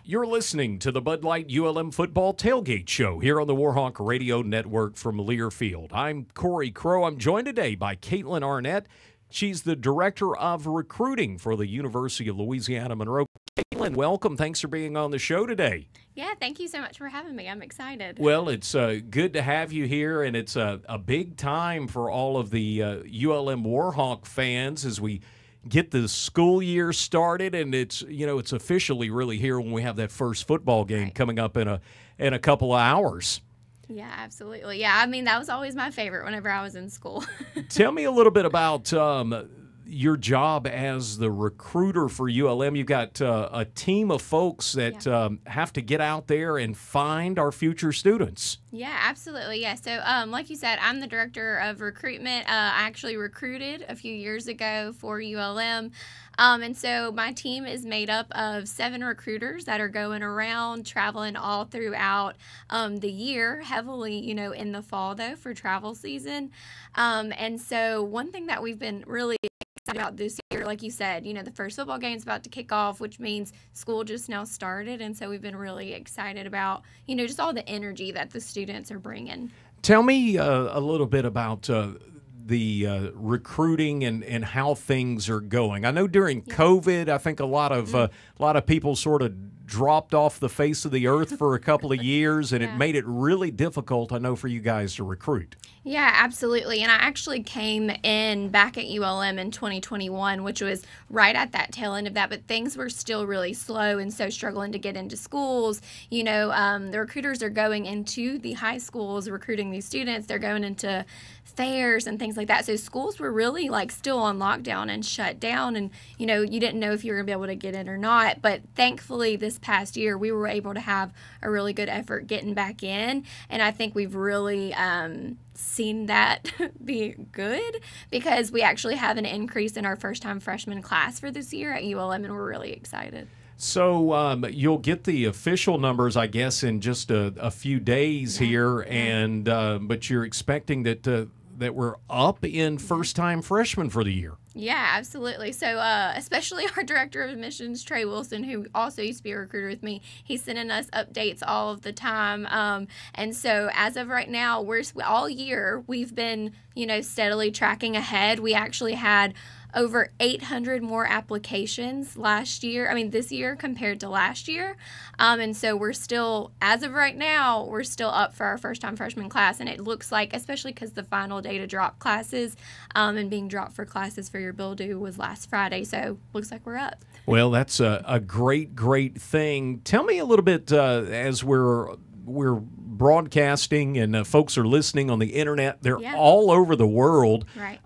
You're listening to the Bud Light ULM Football Tailgate Show here on the Warhawk Radio Network from Learfield. I'm Cory Crowe. I'm joined today by Kaitlin Arnett. She's the Director of Recruiting for the University of Louisiana Monroe. Kaitlin, welcome. Thanks for being on the show today. Yeah, thank you so much for having me. I'm excited. Well, it's good to have you here, and it's a big time for all of the ULM Warhawk fans as we get the school year started, and it's officially really here when we have that first football game coming up in a couple of hours. Yeah, absolutely. Yeah, I mean, that was always my favorite whenever I was in school. Tell me a little bit about your job as the recruiter for ULM. You've got a team of folks that have to get out there and find our future students. Yeah, absolutely. Yeah. So like you said, I'm the Director of Recruitment. I actually recruited a few years ago for ULM. And so my team is made up of 7 recruiters that are going around, traveling all throughout the year, heavily, in the fall, though, for travel season. And so one thing that we've been really excited about this year, like you said, the first football game is about to kick off, which means school just now started. And so we've been really excited about, just all the energy that the students are bringing. Tell me a little bit about the recruiting and how things are going. I know during COVID, I think a lot of people sort of dropped off the face of the earth for a couple of years, and it made it really difficult, I know, for you guys to recruit. Yeah, absolutely. And I actually came in back at ULM in 2021, which was right at that tail end of that, but things were still really slow, and so struggling to get into schools. The recruiters are going into the high schools recruiting these students. They're going into fairs and things like that. So schools were really still on lockdown and shut down, and you didn't know if you were going to be able to get in or not. But thankfully this past year we were able to have a really good effort getting back in, and I think we've really seen that be good, because we actually have an increase in our first-time freshman class for this year at ULM, and we're really excited. So you'll get the official numbers, I guess, in just a few days here, and but you're expecting that we're up in first-time freshmen for the year. Yeah, absolutely. So especially our Director of Admissions, Trey Wilson, who also used to be a recruiter with me, he's sending us updates all of the time. And so as of right now, all year we've been, steadily tracking ahead. We actually had over 800 more applications this year compared to last year. And so we're still, as of right now, we're still up for our first-time freshman class. And it looks like, especially because the final day to drop classes and being dropped for classes for your bill due was last Friday. So looks like we're up. Well, that's a great thing. Tell me a little bit as we're broadcasting and folks are listening on the internet. They're all over the world. Right.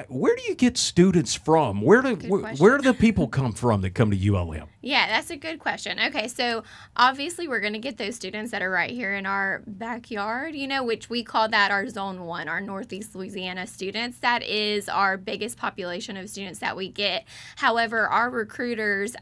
Where do you get students from? Where do the people come from that come to ULM? Yeah, that's a good question. Okay, so obviously we're going to get those students that are right here in our backyard, which we call that our Zone 1, our Northeast Louisiana students. That is our biggest population of students that we get. However, our recruiters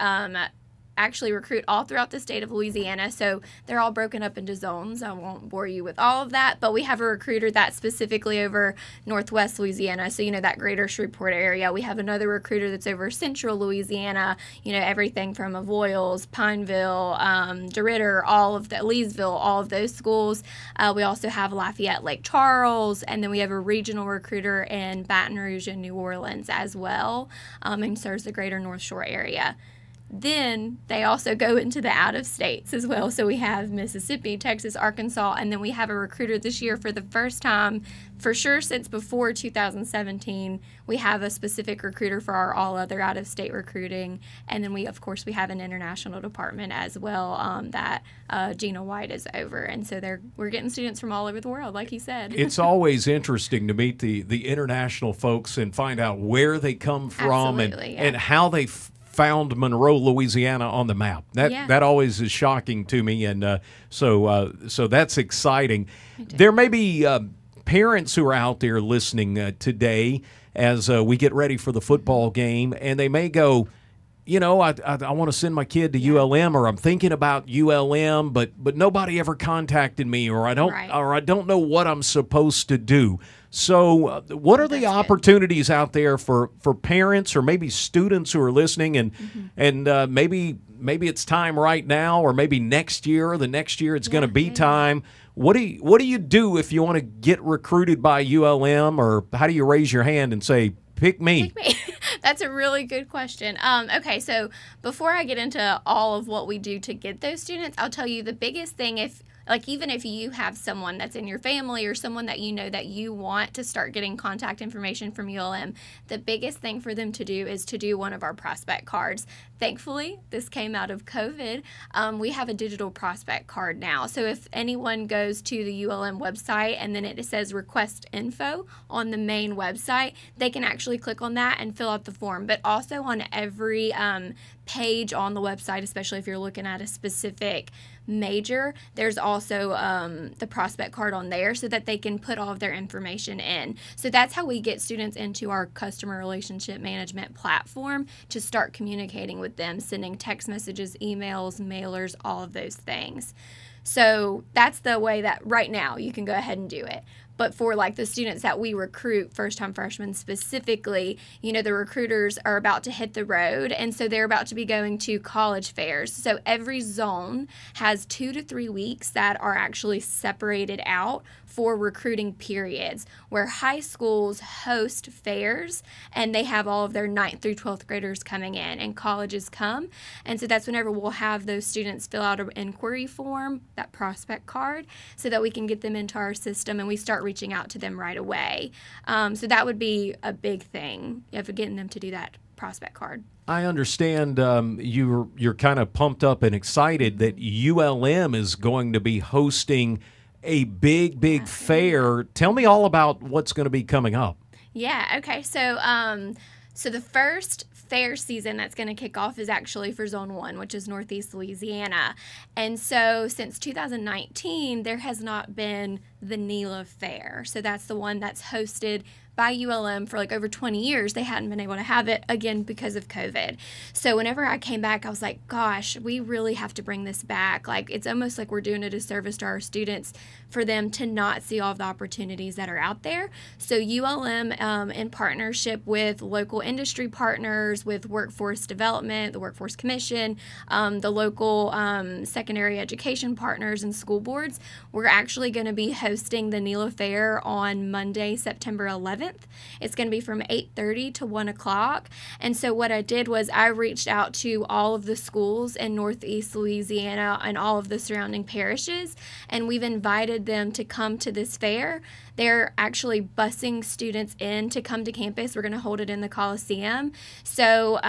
actually recruit all throughout the state of Louisiana, so they're all broken up into zones. I won't bore you with all of that, but we have a recruiter that's specifically over Northwest Louisiana, so that greater Shreveport area. We have another recruiter that's over Central Louisiana, everything from Avoyelles, Pineville, DeRidder, Leesville, all of those schools. We also have Lafayette, Lake Charles, and then we have a regional recruiter in Baton Rouge and New Orleans as well, and serves the greater North Shore area. Then they also go into the out-of-states as well. So we have Mississippi, Texas, Arkansas, and then we have a recruiter this year for the first time, for sure since before 2017, we have a specific recruiter for our all other out-of-state recruiting. And then we have an international department as well that Gina White is over. And so we're getting students from all over the world, like you said. It's always interesting to meet the international folks and find out where they come from and how they found Monroe, Louisiana on the map. That always is shocking to me, and so that's exciting. There may be parents who are out there listening today as we get ready for the football game, and they may go, I want to send my kid to ULM, or I'm thinking about ULM, but nobody ever contacted me, or I don't know what I'm supposed to do. So what are the opportunities out there for parents or maybe students who are listening, and maybe it's time right now, or maybe next year, or the next year it's going to be time. What do you do if you want to get recruited by ULM, or how do you raise your hand and say, pick me? That's a really good question. Okay, so before I get into all of what we do to get those students, I'll tell you the biggest thing, even if you have someone that's in your family or someone that you know that you want to start getting contact information from ULM, the biggest thing for them to do is to do one of our prospect cards. Thankfully, this came out of COVID. We have a digital prospect card now. So if anyone goes to the ULM website and then it says request info on the main website, they can actually click on that and fill out the form. But also on every page on the website, especially if you're looking at a specific major, there's also the prospect card on there so that they can put all of their information in. So that's how we get students into our customer relationship management platform to start communicating with them, sending text messages, emails, mailers, all of those things. So that's the way that right now you can go ahead and do it. But for like the students that we recruit, first-time freshmen specifically, the recruiters are about to hit the road, and so they're about to be going to college fairs. So every zone has 2 to 3 weeks that are actually separated out for recruiting periods, where high schools host fairs and they have all of their 9th through 12th graders coming in, and colleges come. And so that's whenever we'll have those students fill out an inquiry form, that prospect card, so that we can get them into our system and we start reaching out to them right away. So that would be a big thing of getting them to do that prospect card. I understand you're kind of pumped up and excited that ULM is going to be hosting a big fair. Tell me all about what's going to be coming up. Yeah, okay. So the first fair season that's going to kick off is actually for Zone 1, which is Northeast Louisiana. And so since 2019, there has not been the NELA Fair. So that's the one that's hosted by ULM for like over 20 years. They hadn't been able to have it again because of COVID. So whenever I came back, I was like, gosh, we really have to bring this back. Like, it's almost like we're doing a disservice to our students for them to not see all of the opportunities that are out there. So ULM, in partnership with local industry partners, with workforce development, the Workforce Commission, the local secondary education partners and school boards, we're actually going to be hosting the NELA Fair on Monday, September 11th. It's going to be from 8:30 to 1 o'clock. And so what I did was I reached out to all of the schools in Northeast Louisiana and all of the surrounding parishes, and we've invited them to come to this fair. They're actually busing students in to come to campus. We're going to hold it in the Coliseum. So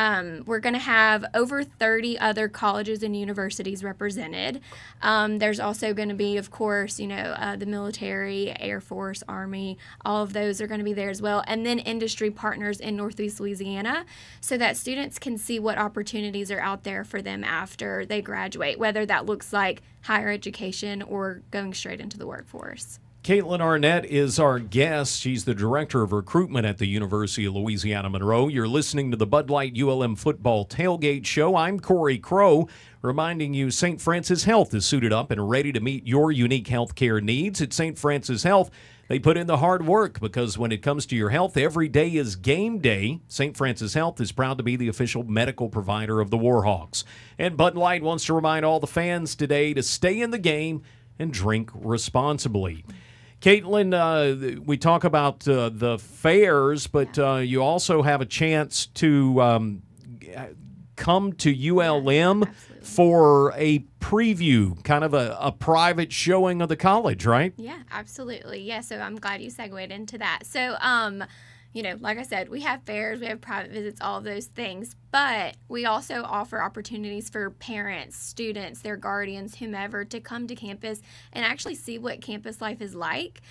we're going to have over 30 other colleges and universities represented. There's also going to be, of course, the military, Air Force, Army, all of those are going to be there as well. And then industry partners in Northeast Louisiana, so that students can see what opportunities are out there for them after they graduate, whether that looks like higher education or going straight into the workforce. Kaitlin Arnett is our guest. She's the Director of Recruitment at the University of Louisiana Monroe. You're listening to the Bud Light ULM Football Tailgate Show. I'm Cory Crowe, reminding you St. Francis Health is suited up and ready to meet your unique health care needs. At St. Francis Health, they put in the hard work, because when it comes to your health, every day is game day. St. Francis Health is proud to be the official medical provider of the Warhawks. And Bud Light wants to remind all the fans today to stay in the game and drink responsibly. Kaitlin, we talk about the fairs, but you also have a chance to come to ULM for a preview, kind of a private showing of the college, right? Yeah, absolutely. Yeah, so I'm glad you segued into that. So, like I said, we have fairs, we have private visits, all of those things, but we also offer opportunities for parents, students, their guardians, whomever, to come to campus and actually see what campus life is like.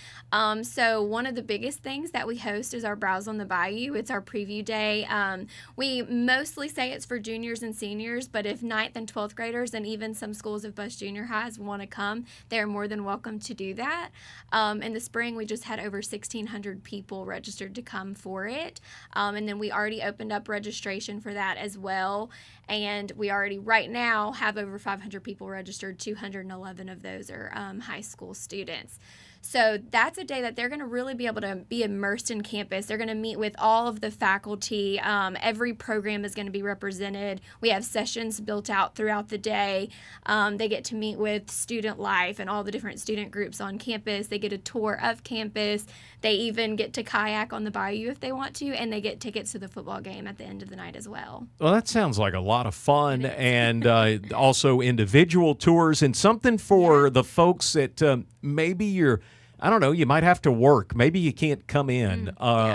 So one of the biggest things that we host is our Browse on the Bayou. It's our preview day. We mostly say it's for juniors and seniors, but if 9th and 12th graders and even some schools of Bush Junior Highs want to come, they're more than welcome to do that. In the spring, we just had over 1,600 people registered to come for it. And then we already opened up registration for that that as well. And we already right now have over 500 people registered. 211 of those are high school students. So that's a day that they're going to really be able to be immersed in campus. They're going to meet with all of the faculty. Every program is going to be represented. We have sessions built out throughout the day. They get to meet with student life and all the different student groups on campus. They get a tour of campus. They even get to kayak on the bayou if they want to, and they get tickets to the football game at the end of the night as well. Well, that sounds like a lot of fun, and also individual tours and something for the folks that maybe I don't know, you might have to work. Maybe you can't come in.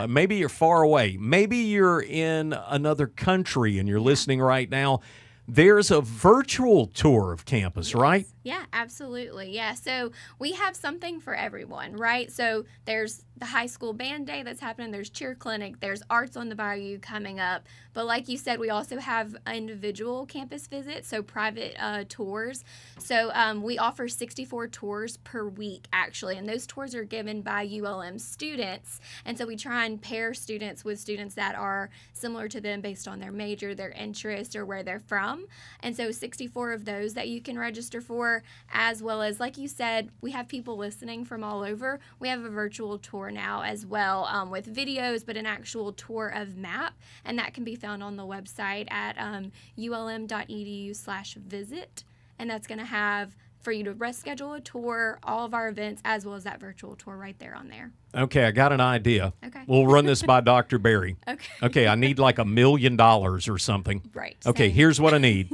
Maybe you're far away. Maybe you're in another country and you're listening right now. There's a virtual tour of campus, right? Yeah, absolutely. Yeah, so we have something for everyone, right? So there's the high school band day that's happening. There's cheer clinic. There's arts on the bayou coming up. But like you said, we also have individual campus visits, so private tours. So we offer 64 tours per week, actually, and those tours are given by ULM students. And so we try and pair students with students that are similar to them based on their major, their interest, or where they're from. And so 64 of those that you can register for, as well as, like you said, we have people listening from all over. We have a virtual tour now as well with videos, but an actual tour of MAP, and that can be found on the website at ulm.edu/visit, and that's going to have for you to schedule a tour, all of our events, as well as that virtual tour right there on there. Okay, I got an idea. Okay. We'll run this by Dr. Berry. Okay. Okay, I need like $1 million or something. Right. Okay, same. Here's what I need.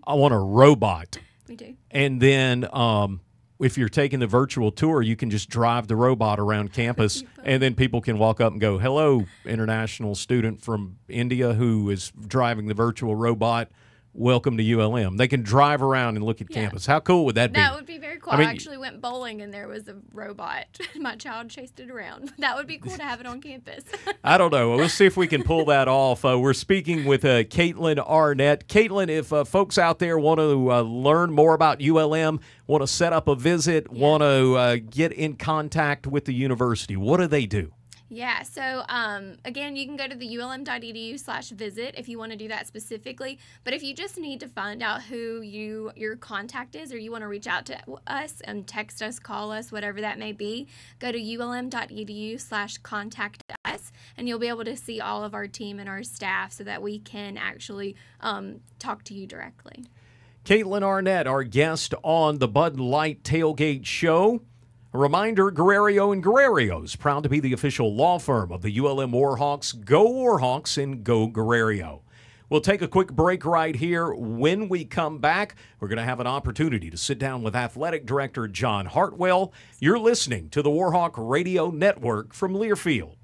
I want a robot. We do. And then if you're taking the virtual tour, you can just drive the robot around campus, and then people can walk up and go, "Hello, international student from India who is driving the virtual robot. Welcome to ULM." They can drive around and look at campus. How cool would that be? That would be very cool. I actually went bowling and there was a robot. My child chased it around. That would be cool to have it on campus. I don't know. We'll see if we can pull that off. We're speaking with Kaitlin Arnett. Kaitlin, if folks out there want to learn more about ULM, want to set up a visit, want to get in contact with the university, what do they do? Yeah, so again, you can go to the ulm.edu/visit if you want to do that specifically. But if you just need to find out who your contact is, or you want to reach out to us and text us, call us, whatever that may be, go to ulm.edu/contact us, and you'll be able to see all of our team and our staff so that we can actually talk to you directly. Kaitlin Arnett, our guest on the Bud Light Tailgate Show. A reminder, Guerrero & Guerrero's proud to be the official law firm of the ULM Warhawks. Go Warhawks and go Guerrero. We'll take a quick break right here. When we come back, we're going to have an opportunity to sit down with Athletic Director John Hartwell. You're listening to the Warhawk Radio Network from Learfield.